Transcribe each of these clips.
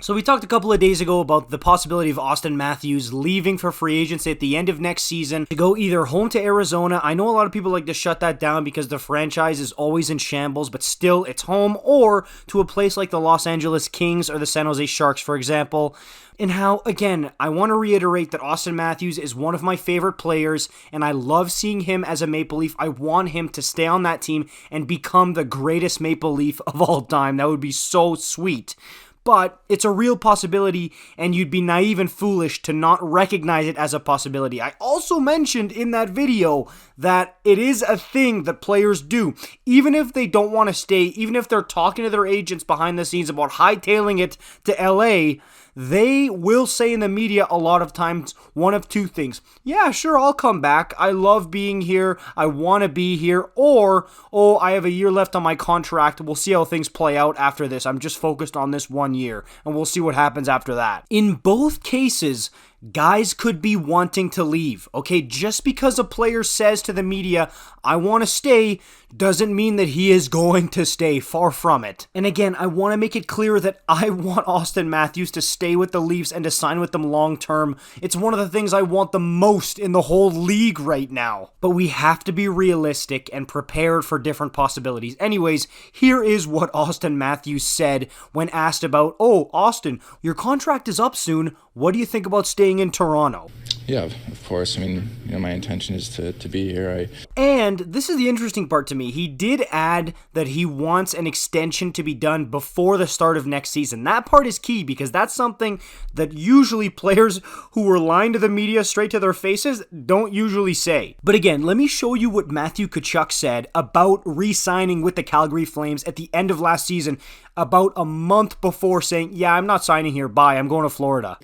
So we talked a couple of days ago about the possibility of Auston Matthews leaving for free agency at the end of next season to go either home to Arizona. I know a lot of people like to shut that down because the franchise is always in shambles, but still it's home, or to a place like the Los Angeles Kings or the San Jose Sharks, for example. And how, again, I want to reiterate that Auston Matthews is one of my favorite players, and I love seeing him as a Maple Leaf. I want him to stay on that team and become the greatest Maple Leaf of all time. That would be so sweet. But it's a real possibility, and you'd be naive and foolish to not recognize it as a possibility. I also mentioned in that video that it is a thing that players do. Even if they don't want to stay, even if they're talking to their agents behind the scenes about hightailing it to LA, they will say in the media a lot of times one of two things. Yeah, sure, I'll come back. I love being here. I want to be here. Or, oh, I have a year left on my contract. We'll see how things play out after this. I'm just focused on this 1 year, and we'll see what happens after that. In both cases, guys could be wanting to leave, okay? Just because a player says to the media, I want to stay, doesn't mean that he is going to stay. Far from it. And again, I want to make it clear that I want Auston Matthews to stay with the Leafs and to sign with them long term. It's one of the things I want the most in the whole league right now. But we have to be realistic and prepared for different possibilities. Anyways, here is what Auston Matthews said when asked about, oh, Auston, your contract is up soon. What do you think about staying in Toronto? Yeah, of course. I mean, my intention is to be here. And this is the interesting part to me. He did add that he wants an extension to be done before the start of next season. That part is key because that's something that usually players who were lying to the media straight to their faces don't usually say. But again, let me show you what Matthew Tkachuk said about re-signing with the Calgary Flames at the end of last season, about a month before saying, yeah, I'm not signing here. Bye. I'm going to Florida.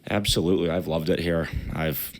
Absolutely. I've loved it here. I've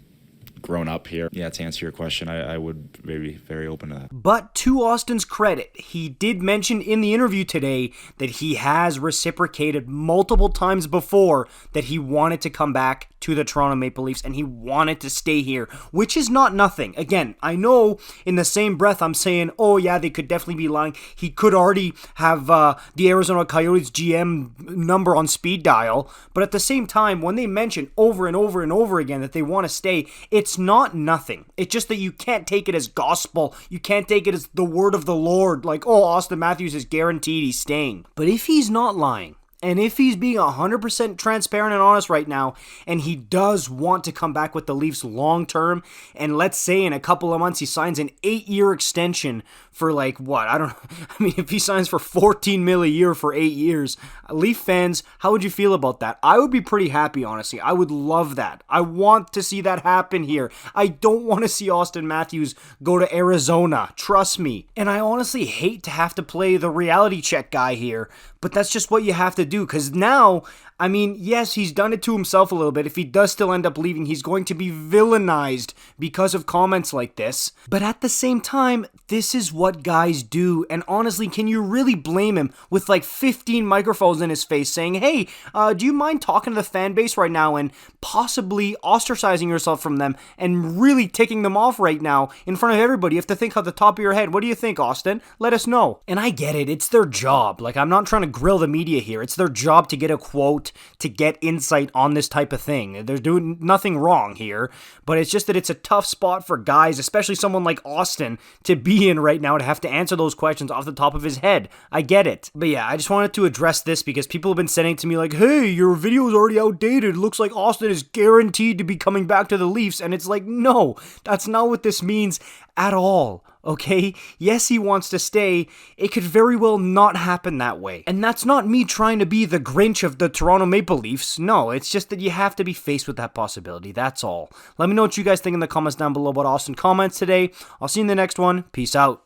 grown up here. Yeah, to answer your question, I would be very open to that. But to Auston's credit, he did mention in the interview today that he has reciprocated multiple times before that he wanted to come back to the Toronto Maple Leafs and he wanted to stay here, which is not nothing. Again, I know in the same breath I'm saying, oh yeah, they could definitely be lying. He could already have the Arizona Coyotes GM number on speed dial, but at the same time, when they mention over and over and over again that they want to stay, it's not nothing. It's just that you can't take it as gospel. You can't take it as the word of the Lord, like, oh, Auston Matthews is guaranteed he's staying. But if he's not lying, and if he's being 100% transparent and honest right now, and he does want to come back with the Leafs long term, and let's say in a couple of months he signs an 8-year extension for like what? I don't know. I mean, if he signs for $14 million a year for 8 years, Leaf fans, how would you feel about that? I would be pretty happy, honestly. I would love that. I want to see that happen here. I don't want to see Auston Matthews go to Arizona. Trust me. And I honestly hate to have to play the reality check guy here, but that's just what you have to do, because now, I mean, yes, he's done it to himself a little bit. If he does still end up leaving, he's going to be villainized because of comments like this. But at the same time, this is what guys do. And honestly, can you really blame him with like 15 microphones in his face saying, hey, do you mind talking to the fan base right now and possibly ostracizing yourself from them and really ticking them off right now in front of everybody? You have to think off the top of your head. What do you think, Auston? Let us know. And I get it. It's their job. Like, I'm not trying to grill the media here. It's their job to get a quote, to get insight on this type of thing. They're doing nothing wrong here, but it's just that it's a tough spot for guys, especially someone like Auston, to be in right now, to have to answer those questions off the top of his head. I get it. But yeah, I just wanted to address this because people have been saying to me like, hey, your video is already outdated. It looks like Auston is guaranteed to be coming back to the Leafs. And it's like, no, that's not what this means at all. Okay? Yes, he wants to stay. It could very well not happen that way. And that's not me trying to be the Grinch of the Toronto Maple Leafs. No, it's just that you have to be faced with that possibility. That's all. Let me know what you guys think in the comments down below about Auston comments today. I'll see you in the next one. Peace out.